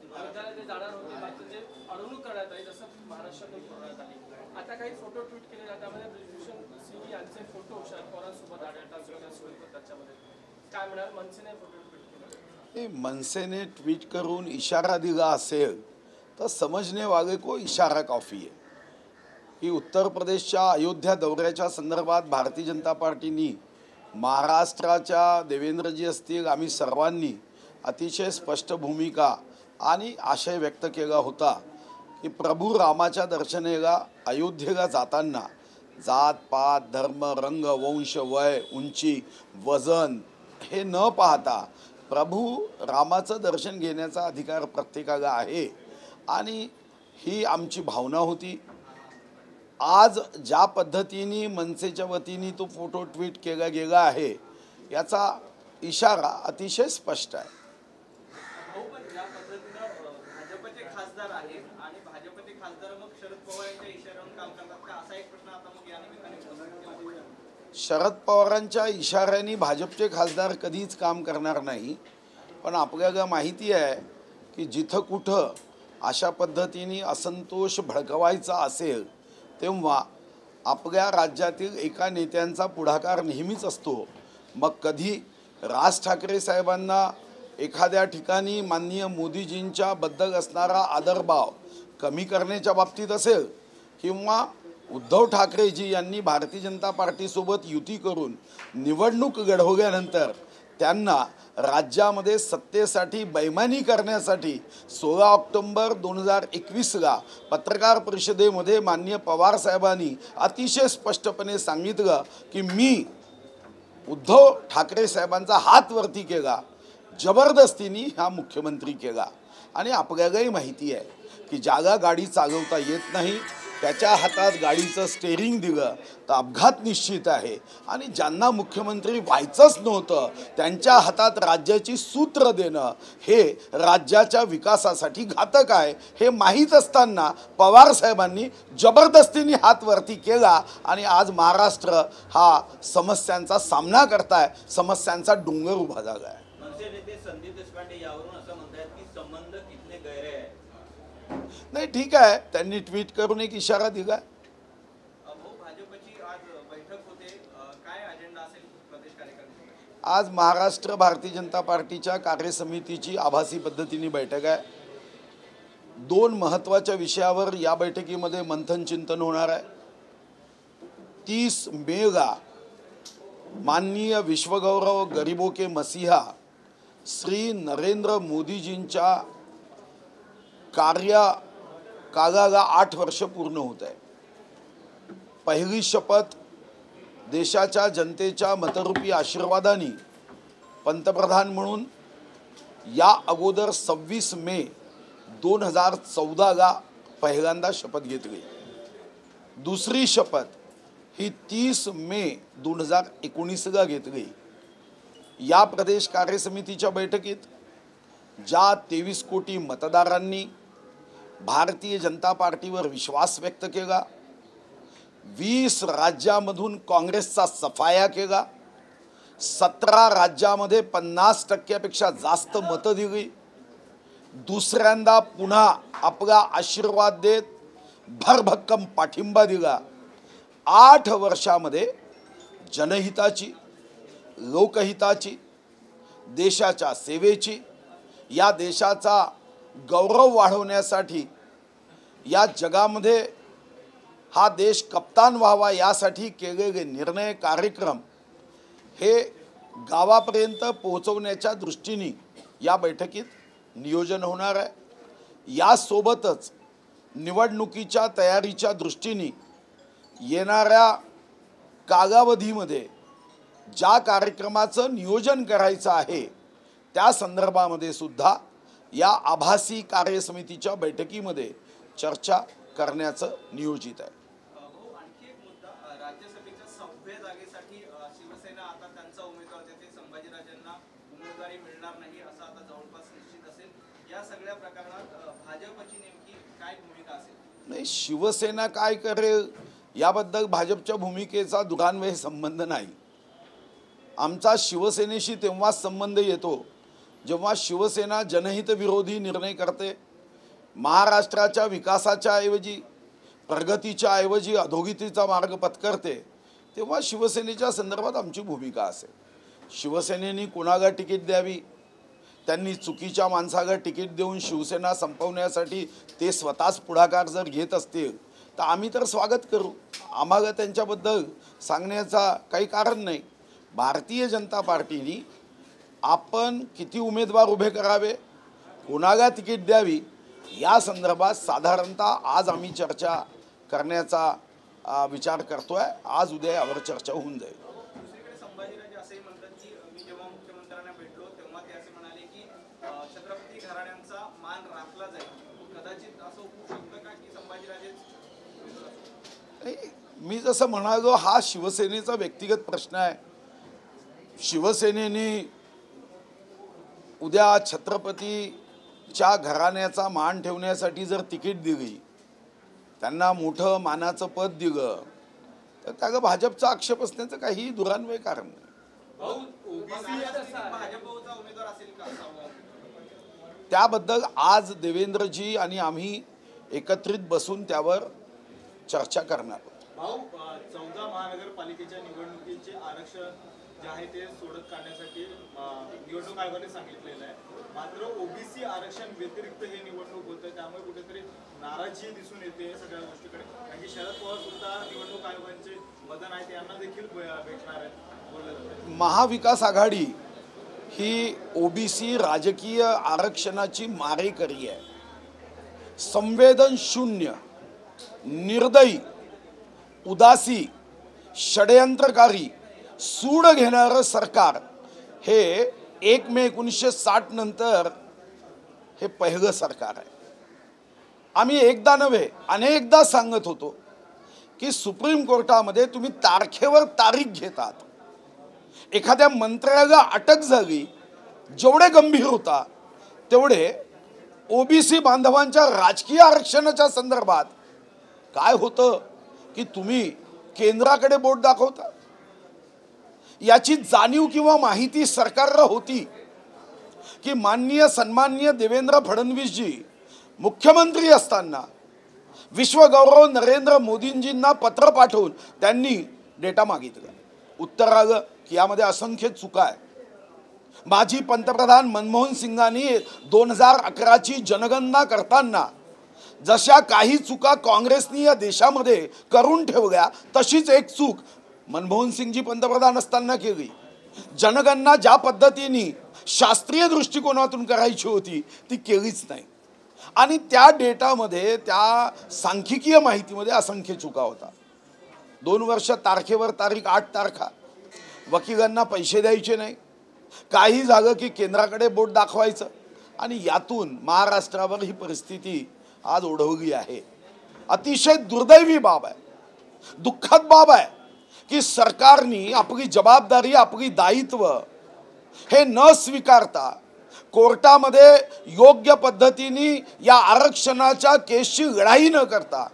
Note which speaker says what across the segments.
Speaker 1: विधायला ते जाणार होते, मात्र जे अडवणूक करण्यात आली जसं महाराष्ट्रातून करण्यात आली. आता काही फोटो ट्विट केले जातात, त्यामध्ये ब्रिजभूषण सिंह यांचे फोटो शरद पवारांसोबत आढळतात. त्याच्यामध्ये काय म्हणाल, मनसेने फोटो ट्विट केले?
Speaker 2: मनसेने ट्वीट करून इशारा दिला असेल तर समझने वाले को इशारा काफ़ी है की उत्तर प्रदेशच्या अयोध्या दौऱ्याच्या संदर्भात भारतीय जनता पार्टीनी महाराष्ट्राच्या देवेंद्रजी असतील आम्ही सर्वांनी अतिशय स्पष्ट भूमिका आणि आशय व्यक्त केला होता की प्रभू रामाच्या दर्शनेला अयोध्येला जाताना जात पात धर्म रंग वंश वय उंची वजन हे न पाहता प्रभू रामाचं दर्शन घेण्याचा अधिकार प्रत्येकाला आहे आणि ही आमची भावना होती. आज ज्या पद्धतीने मनसेच्या वतीने तो फोटो ट्विट केला गेला आहे याचा इशारा अतिशय स्पष्ट आहे.
Speaker 3: भाजपचे खासदार आहेत आणि भाजपचे खासदार मग शरद पवार यांच्या इशाऱ्यावरून काम करतात का, असा एक प्रश्न आता मग या निमित्ताने
Speaker 2: शरद पवारांच्या इशाऱ्याने भाजपचे खासदार कधीच काम करणार नाही. पण आपल्याला माहिती आहे की जिथं कुठं अशा पद्धतीने असंतोष भडकवायचा असेल तेव्हा आपल्या राज्यातील एका नेत्यांचा पुढाकार नेहमीच असतो. मग कधी राज ठाकरे साहेबांना एखाद्या ठिकाणी माननीय मोदीजींच्या बद्दल असणारा आदरभाव कमी करण्याच्या बाबतीत असेल किंवा उद्धव ठाकरेजी यांनी भारतीय जनता पार्टीसोबत युती करून निवडणूक लढवल्यानंतर त्यांना राज्यामध्ये सत्तेसाठी बैमानी करण्यासाठी 16 ऑक्टोबर 2021ला पत्रकार परिषदेमध्ये माननीय पवार साहेबांनी अतिशय स्पष्टपणे सांगितलं की मी उद्धव ठाकरे साहेबांचा हात वरती केला, जबरदस्तीने हा मुख्यमंत्री केला. आणि आपल्यालाही माहिती आहे की ज्याला गाडी चालवता येत नाही त्याच्या हातात गाडीचं स्टेअरिंग दिलं तर अपघात निश्चित आहे आणि ज्यांना मुख्यमंत्री व्हायचंच नव्हतं त्यांच्या हातात राज्याची सूत्र देणं हे राज्याच्या विकासासाठी घातक आहे हे माहीत असताना पवार साहेबांनी जबरदस्तीने हात वरती केला आणि आज महाराष्ट्र हा समस्यांचा सामना करताय, समस्यांचा डोंगर उभा झाला आहे.
Speaker 3: मनसे नेते संदीप देशपांडे यावरून असं म्हणतात की संबंध कितने गहरे आहेत.
Speaker 2: नाही ठीक आहे, त्यांनी ट्विट करून एक इशारा दिला.
Speaker 3: भाजपची आज बैठक होते, काय अजेंडा असेल प्रदेश कार्यकारिणीचा?
Speaker 2: आज महाराष्ट्र भारतीय जनता पार्टीच्या कार्यसमितीची आभासी पद्धतीने बैठक आहे. 2 महत्त्वाच्या विषयावर या बैठकीमध्ये मंथन चिंतन होणार आहे. 30 मेला माननीय विश्वगौरव गरीबों के मसीहा श्री नरेंद्र मोदीजींच्या कार्यकालाला 8 वर्ष पूर्ण होत आहे. पहिली शपथ देशाच्या जनतेच्या मतरूपी आशीर्वादाने पंतप्रधान म्हणून या अगोदर 26 मे 2014ला पहिल्यांदा शपथ घेतली. दुसरी शपथ ही 30 मे 2019ला घेतली. या प्रदेश कार्यसमितीच्या बैठकीत ज्या 23 कोटी मतदारांनी भारतीय जनता पार्टीवर विश्वास व्यक्त केला, 20 राज्यामधून काँग्रेसचा सफाया केला, 17 राज्यामध्ये 50% जास्त मतं दिली, दुसऱ्यांदा पुन्हा आपला आशीर्वाद देत भरभक्कम पाठिंबा दिला. 8 वर्षामध्ये जनहिताची, लोकहिताची, देशाच्या सेवेची, या देशाचा गौरव वाढवण्यासाठी, या जगामध्ये हा देश कप्तान व्हावा यासाठी केलेले निर्णय कार्यक्रम हे गावापर्यंत पोहोचवण्याच्या दृष्टीने या बैठकीत नियोजन होणार आहे. यासोबतच निवडणुकीच्या तयारीच्या दृष्टीने येणाऱ्या कालावधीमध्ये ज्या कार्यक्रमाचं नियोजन करायचं आहे त्या संदर्भामध्ये सुद्धा या आभासी कार्यसमितीच्या बैठकीमध्ये चर्चा करण्याचं नियोजित आहे.
Speaker 3: आणखी एक मुद्दा, राज्यसभेच्या 6व्या जागेसाठी शिवसेना आता त्यांचा उमेदवार देते, संभाजीराजांना उमेदवारी मिळणार नाही असं आता जवळपास निश्चित असेल. या सगळ्या प्रकरणात भाजपची नेमकी काय भूमिका असेल?
Speaker 2: नाही, शिवसेना काय करेल याबद्दल भाजपच्या भूमिकेचा दुरान्वय संबंध नाही. आमचा शिवसेनेशी तेव्हाच संबंध येतो जेव्हा शिवसेना जनहित विरोधी निर्णय करते, महाराष्ट्राच्या विकासाच्या ऐवजी प्रगतीच्या ऐवजी अधोगतीचा मार्ग पत्करते, तेव्हा शिवसेनेच्या संदर्भात आमची भूमिका असेल. शिवसेनेने कुणाला तिकीट द्यावी, त्यांनी चुकीच्या माणसाला तिकीट देऊन शिवसेना संपवण्यासाठी ते स्वतःच पुढाकार जर घेत असतील तर आम्ही तर स्वागत करू. आम्हाला त्यांच्याबद्दल सांगण्याचा काही कारण नाही. भारतीय जनता पार्टीने आपण किती उमेदवार उभे करावे, कोणाला तिकीट द्यावी या संदर्भात साधारणतः आज आम्ही चर्चा करण्याचा विचार करतोय. आज उद्या यावर चर्चा होऊन जाईल.
Speaker 3: दुसरीकडे संभाजीराजे असंही म्हणतात की मी जेव्हा मुख्यमंत्र्यांना भेटलो तेव्हा ते असे म्हणाले की छत्रपती घराण्यांचा मान राखला जाईल. कदाचित असं होऊ शकतं का की संभाजीराजे
Speaker 2: नाही, मी जसं म्हणालो हा शिवसेनेचा व्यक्तिगत प्रश्न आहे. शिवसेनेने उद्या छत्रपतीच्या घराण्याचा मान ठेवण्यासाठी जर तिकीट दिली, त्यांना मोठं मानाचं पद दिलं तर त्याला भाजपचा आक्षेप असण्याचं काही दुरान्वय कारण नाही.
Speaker 3: भाजपचा उमेदवार असेल का
Speaker 2: त्याबद्दल आज देवेंद्रजी आणि आम्ही एकत्रित बसून त्यावर चर्चा करणार आहोत.
Speaker 4: 14 महानगरपालिकेच्या निवडणुकीचे आरक्षण जे आहे ते सोडत काढण्यासाठी निवडणूक आयोगाने सांगितलेलं आहे. मात्र ओबीसी आरक्षण व्यतिरिक्त हे निवडणूक होतं, त्यामुळे कुठेतरी नाराजी दिसून येते सगळ्या गोष्टीकडे. कारण की शरद पवार सुद्धा निवडणूक आयोगाचे मदन आहे त्यांना देखील भेटणार आहेत बोललं जातं.
Speaker 2: महाविकास आघाडी ही ओबीसी राजकीय आरक्षणाची मारेकरी आहे. संवेदनशून्य, निर्दयी, उदासी, षडयंत्रकारी, सूड घेणारं सरकार हे 1 मे 1960 नंतर हे पहिलं सरकार आहे. आम्ही एकदा नव्हे अनेकदा सांगत होतो की सुप्रीम कोर्टामध्ये तुम्ही तारखेवर तारीख घेतात. एखाद्या मंत्र्याला अटक झाली, जेवढे गंभीर होता तेवढे ओबीसी बांधवांच्या राजकीय आरक्षणाच्या संदर्भात काय होतं की तुम्ही केंद्राकडे बोट दाखवता. याची जाणीव किंवा माहिती सरकारला होती की माननीय सन्माननीय देवेंद्र फडणवीसजी मुख्यमंत्री असताना विश्वगौरव नरेंद्र मोदींजींना पत्र पाठवून त्यांनी डेटा मागितला. उत्तर आलं की यामध्ये असंख्य चुका आहे. माजी पंतप्रधान मनमोहन सिंगांनी 2011ची जनगणना करताना जशा काही चुका काँग्रेसनी या देशामध्ये करून ठेवल्या तशीच एक चूक मनमोहन सिंगजी पंतप्रधान असताना केली. जनगणना ज्या पद्धतीने शास्त्रीय दृष्टिकोनातून करायची होती ती केलीच नाही आणि त्या डेटामध्ये त्या सांख्यिकीय माहितीमध्ये असंख्य चुका होता. 2 वर्ष तारखेवर तारीख 8 तारखा, वकिलांना पैसे द्यायचे नाही, काही झालं की केंद्राकडे बोट दाखवायचं आणि यातून महाराष्ट्रावर ही परिस्थिती आज ओढवली आहे. अतिशय दुर्दैवी बाब आहे, दुःखद बाब आहे की सरकारने आपली जबाबदारी आपली दायित्व हे न स्वीकारता कोर्टामध्ये योग्य पद्धतीने या आरक्षणाच्या केसची लढाई न करता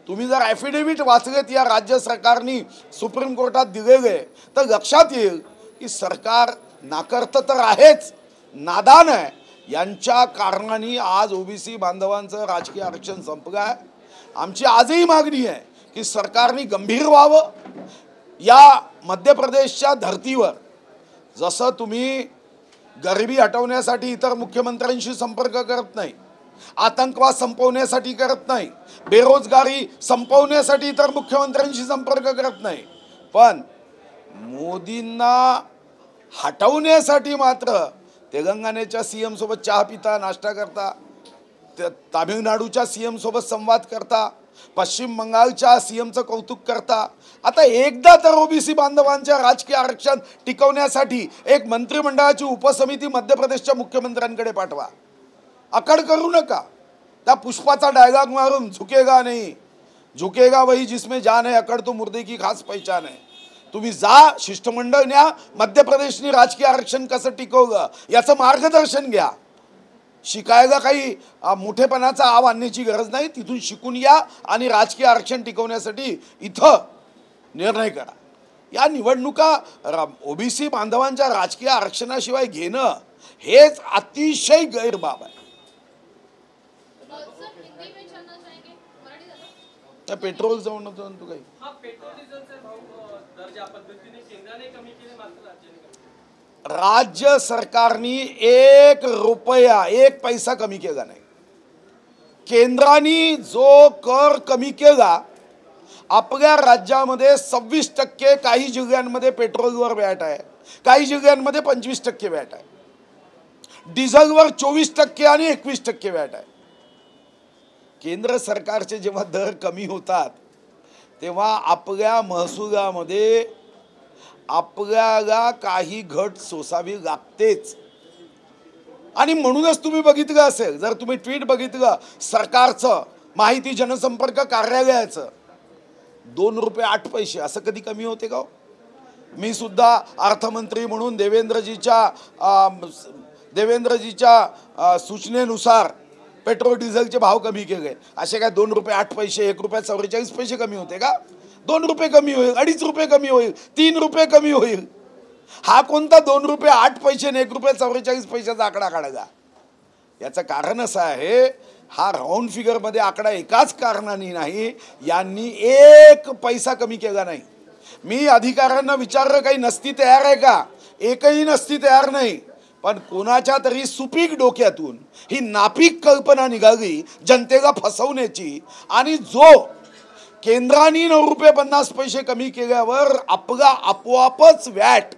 Speaker 2: तुम्ही जर ॲफिडेव्हिट वाचलेत या राज्य सरकारने सुप्रीम कोर्टात दिलेले तर लक्षात येईल की सरकार नाकर्त तर आहेच, नादान आहे. यांच्या कारणाने आज ओबीसी बांधवांचं राजकीय आरक्षण संपलं आहे. आमची आजही मागणी आहे की सरकारने गंभीर व्हावं. या मध्य प्रदेशच्या धर्तीवर जसं तुम्ही गरिबी हटवण्यासाठी इतर मुख्यमंत्र्यांशी संपर्क करत नाही, आतंकवाद संपवण्यासाठी करत नाही, बेरोजगारी संपवण्यासाठी इतर मुख्यमंत्र्यांशी संपर्क करत नाही, पण मोदींना हटवण्यासाठी मात्र तेलंगणाच्या सीएम सोबत चहा पिता, नाश्ता करता, तामिळनाडूच्या सीएम सोबत संवाद करता, पश्चिम बंगालच्या सीएमचं कौतुक करता. आता एकदा तर ओबीसी बांधवांच्या राजकीय आरक्षण टिकवण्यासाठी एक मंत्रिमंडळाची उपसमिती मध्य प्रदेशच्या मुख्यमंत्र्यांकडे पाठवा. अकड करू नका. त्या पुष्पाचा डायलॉग मारून झुकेगा नाही, झुकेगा वही जिसमें जान है, अकड़ तो मुर्दे की खास पहचान है. तुम्ही जा, शिष्टमंडळ न्या, मध्य प्रदेशने राजकीय आरक्षण कसं टिकवलं याचं मार्गदर्शन घ्या. शिकायला काही मोठेपणाचा आव आणण्याची गरज नाही. तिथून शिकून या आणि राजकीय आरक्षण टिकवण्यासाठी इथं निर्णय करा. या निवडणुका ओबीसी बांधवांच्या राजकीय आरक्षणाशिवाय घेणं हेच अतिशय गैरबाब आहे. त्या पेट्रोल जाऊन तू काही
Speaker 1: हा पेट्रोल डिझेलचे भाव दर ज्या पद्धतीने केंद्राने कमी केले मात्र राज्याने कमी केले.
Speaker 2: राज्य सरकारनी 1 रुपया 1 पैसा कमी केला नाही. केंद्राने जो कर कमी केला, आपल्या राज्यामध्ये 26%, काही जिल्ह्यांमध्ये पेट्रोलवर वॅट आहे, काही जिल्ह्यांमध्ये 25% वॅट आहे, डिझेलवर 24% आणि 21% वॅट आहे. केंद्र सरकारचे जेव्हा दर कमी होतात तेव्हा आपल्या महसुलामध्ये आपल्याला काही घट सोसावी लागतेच. आणि म्हणूनच तुम्ही बघितलं असेल, जर तुम्ही ट्विट बघितलं सरकारचं, माहिती जनसंपर्क कार्यालयाचं, 2 रुपये 8 पैसे असं कधी कमी होते का? मी सुद्धा अर्थमंत्री म्हणून देवेंद्रजीच्या सूचनेनुसार पेट्रोल डिझेलचे भाव कमी केले. असे काय 2 रुपये 8 पैसे 1 रुपया 44 पैसे कमी होते का? 2 रुपये कमी होईल, 2.5 रुपये कमी होईल, 3 रुपये कमी होईल. हा कोणता 2 रुपये 8 पैसे आणि 1 रुपया 44 पैशाचा आकडा काढायचा? याचं कारण असं आहे, हा राऊंड फिगरमध्ये आकडा एकाच कारणाने नाही, यांनी 1 पैसा कमी केला नाही. मी अधिकाऱ्यांना विचारलं काही नसती तयार आहे का? एकही नसती तयार नाही. पण कोणाच्या तरी सुपीक डोक्यातून ही नापीक कल्पना निघाली जनतेला फसवण्याची. आणि जो केंद्राने 9 रुपये 50 पैसे कमी केल्यावर आपला आपोआपच वॅट,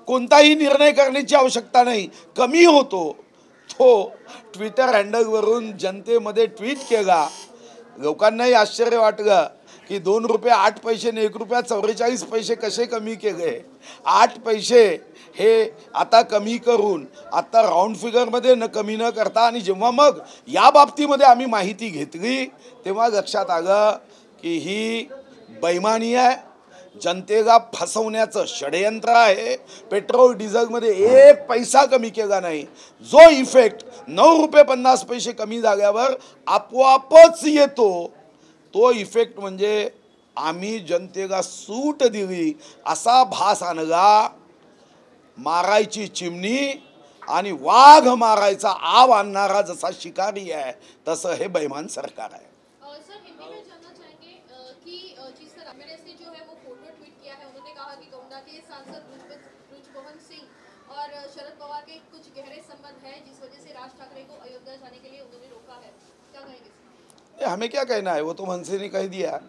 Speaker 2: कोणताही निर्णय करण्याची आवश्यकता नाही, कमी होतो, तो ट्विटर हँडलवरून जनतेमध्ये ट्विट केला. लोकांनाही आश्चर्य वाटलं की 2 रुपये 8 पैसे आणि 1 रुपया 44 पैसे कसे कमी केले. 8 पैसे हे आता कमी करून आता राऊंड फिगरमध्ये कमी न करता, आणि जेव्हा मग या बाबतीमध्ये आम्ही माहिती घेतली तेव्हा लक्षात आलं की ही बेईमानी आहे, जनतेला फसवण्याचं षडयंत्र आहे. पेट्रोल डिझेलमध्ये 1 पैसा कमी केला नाही. जो इफेक्ट 9 रुपये 50 पैसे कमी झाल्यावर आपोआपच येतो, तो इफेक्ट म्हणजे आम्ही जनतेला सूट दिली असा भास आणला. मारायची चिमणी आणि वाघ मारायचा आव आणणारा जसा शिकारी आहे, तसं हे बेईमान सरकार आहे.
Speaker 5: सर, हिंदी में जानना चाहेंगे कि जिस तरह एमएनएस ने जो है वो फोटो ट्वीट किया है, उन्होंने कहा कि गोंडा के सांसद ब्रजमोहन सिंह और शरद पवार के कुछ गहरे संबंध हैं, जिस वजह से राज ठाकरे को अयोध्या जाने के लिए उन्होंने रोका है. क्या कहेंगे?
Speaker 2: हमें क्या कहना है, वो तो मनसे ने कह दिया.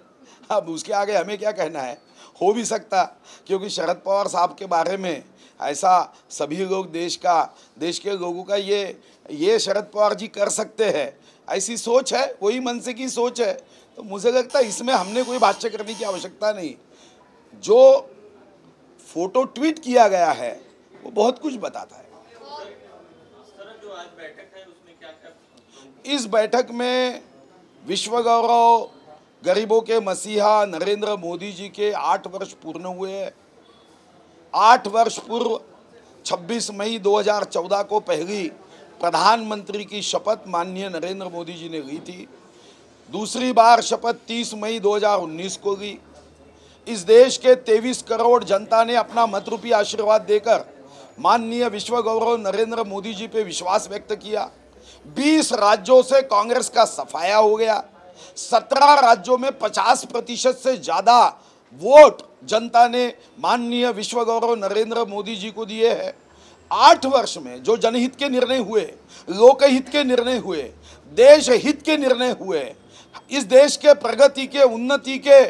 Speaker 2: अब उसके आगे हमें क्या कहना है? हो भी सकता, क्योंकि शरद पवार साहब के बारे में ऐसा सभी लोग देश के लोगों का ये शरद पवार जी कर सकते हैं, ऐसी सोच है, वही मनसे की सोच है. तो मुझे लगता है इसमें हमने कोई भाष्य करने की आवश्यकता नहीं. जो फोटो ट्वीट किया गया है वो बहुत कुछ बताता है.
Speaker 3: जो आज बैठक है उसमें क्या क्या?
Speaker 2: इस बैठक में विश्व गौरव, गरीबों के मसीहा नरेंद्र मोदी जी के 8 वर्ष पूर्ण हुए. 8 वर्ष पूर्व 26 मई 2014 को पहली प्रधानमंत्री की शपथ माननीय नरेंद्र मोदी जी ने ली थी. दूसरी बार शपथ 30 मई 2019 को ली. इस देश के 23 करोड़ जनता ने अपना मतरूपी आशीर्वाद देकर माननीय विश्व गौरव नरेंद्र मोदी जी पे विश्वास व्यक्त किया. 20 राज्यों से कांग्रेस का सफाया हो गया. 17 राज्यों में 50% से ज़्यादा वोट जनता ने माननीय विश्व गौरव नरेंद्र मोदी जी को दिए हैं. 8 वर्ष में जो जनहित के निर्णय हुए, लोकहित के निर्णय हुए, देश हित के निर्णय हुए, इस देश के प्रगति के, उन्नति के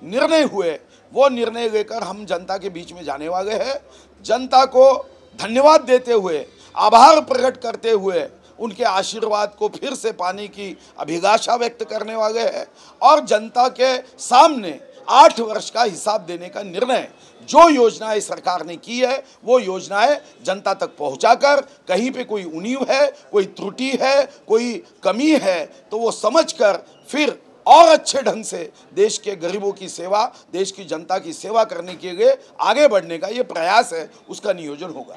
Speaker 2: निर्णय हुए, वो निर्णय लेकर हम जनता के बीच में जाने वाले हैं. जनता को धन्यवाद देते हुए, आभार प्रकट करते हुए, उनके आशीर्वाद को फिर से पाने की अभिलाषा व्यक्त करने वाले हैं. और जनता के सामने 8 वर्ष का हिसाब देने का निर्णय, जो योजनाएं सरकार ने की है वो योजनाएं जनता तक पहुंचाकर, कहीं पे कोई उणीव है, कोई त्रुटि है, कोई कमी है, तो वो समझकर फिर और अच्छे ढंग से देश के गरीबों की सेवा, देश की जनता की सेवा करने के लिए आगे बढ़ने का ये प्रयास है, उसका नियोजन होगा.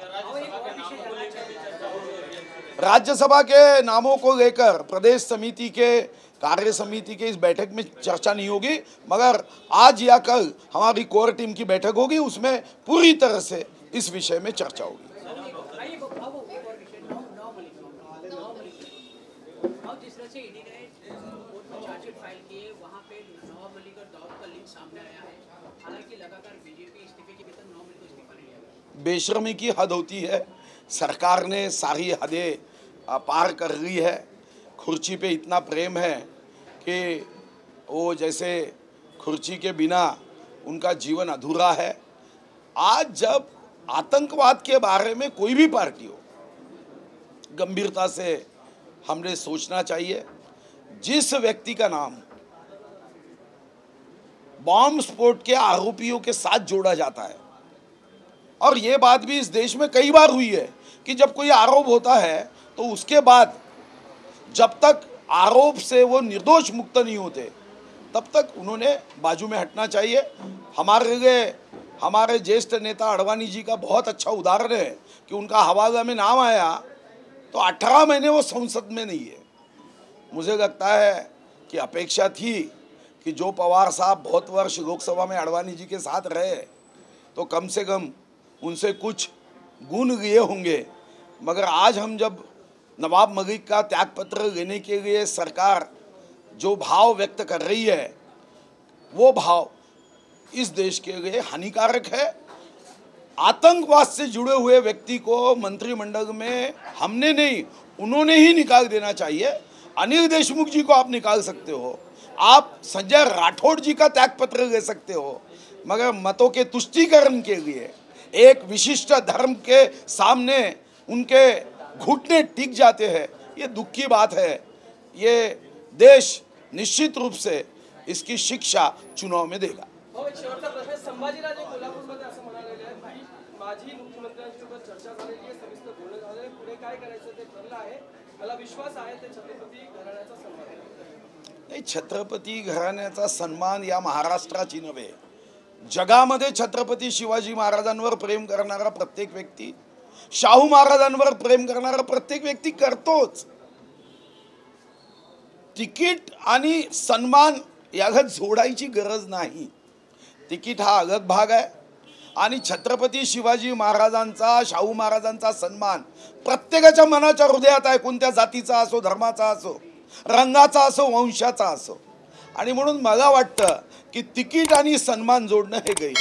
Speaker 2: राज्यसभा के नामों को लेकर प्रदेश समिति के, कार्य समिति के इस बैठक में चर्चा नहीं होगी, मगर आज या कल हमारी कोर टीम की बैठक होगी, उसमें पूरी तरह से इस विषय में चर्चा होगी.
Speaker 6: और जिस तरह से ईडी ने कोर्ट में चार्जशीट फाइल की है, वहाँ पे नवाब मलिक और दाऊद का लिंक सामने आया है। हालांकि लगातार बीजेपी इस्तीफे के भीतर नवाब मलिक को इस्तीफा नहीं दिया।
Speaker 2: बेशर्मी की हद होती है। सरकार ने सारी हदें पार कर ली है। खुर्ची पे इतना प्रेम है कि वो जैसे खुर्ची के बिना उनका जीवन अधूरा है। आज जब आतंकवाद के बारे में कोई भी पार्टी हो, गंभीरता से हमने सोचना चाहिए। जिस व्यक्ति का नाम बॉम्ब स्फोट के आरोपियों के साथ जोड़ा जाता है, और ये बात भी इस देश में कई बार हुई है कि जब कोई आरोप होता है तो उसके बाद जब तक आरोप से वो निर्दोष मुक्त नहीं होते तब तक उन्होंने बाजू में हटना चाहिए। हमारे लिए हमारे ज्येष्ठ नेता अडवाणी जी का बहुत अच्छा उदाहरण है कि उनका हवाला में नाम आया तो 18 महीने वो संसद में नहीं है। मुझे लगता है कि अपेक्षा थी कि जो पवार साहब बहुत वर्ष लोकसभा में अडवाणी जी के साथ रहे तो कम से कम उनसे कुछ गुण लिए होंगे, मगर आज हम जब नवाब मलिक का त्यागपत्र लेने के लिए सरकार जो भाव व्यक्त कर रही है वो भाव इस देश के लिए हानिकारक है। आतंकवाद से जुड़े हुए व्यक्ति को मंत्रिमंडल में हमने नहीं, उन्होंने ही निकाल देना चाहिए। अनिल देशमुख जी को आप निकाल सकते हो, आप संजय राठौड़ जी का त्यागपत्र ले सकते हो, मगर मतों के तुष्टीकरण के लिए एक विशिष्ट धर्म के सामने उनके घुटने टिक जाते हैं। ये दुख की बात है। ये देश निश्चित रूप से इसकी शिक्षा चुनाव में देगा।
Speaker 1: हो, एक शेवटचा प्रश्न. संभाजीराजे कोल्हापूरमध्ये असं म्हणालेले आहेत की माझी मुख्यमंत्र्यांसोबत चर्चा झालेली आहे, सविस्तर बोलणं झालेलं आहे, पुढे काय करायचं ते ठरलं आहे. मला विश्वास आहे ते छत्रपती घराण्याचा सन्मान आहे.
Speaker 2: नाही, छत्रपती घराण्याचा सन्मान या महाराष्ट्राची नव्हे, जगामध्ये छत्रपती शिवाजी महाराजांवर प्रेम करणारा प्रत्येक व्यक्ती, शाहू महाराजांवर प्रेम करणारा प्रत्येक व्यक्ती करतोच. तिकीट आणि सन्मान याला जोडायची गरज नाही. तिकीट हा अलग भाग आहे आणि छत्रपती शिवाजी महाराजांचा, शाहू महाराजांचा सन्मान प्रत्येकाच्या मनाच्या हृदयात आहे, कोणत्या जातीचा असो, धर्माचा असो, रंगाचा असो, वंशाचा असो. आणि म्हणून मला वाटतं की तिकीट आणि सन्मान जोडणं हे गैर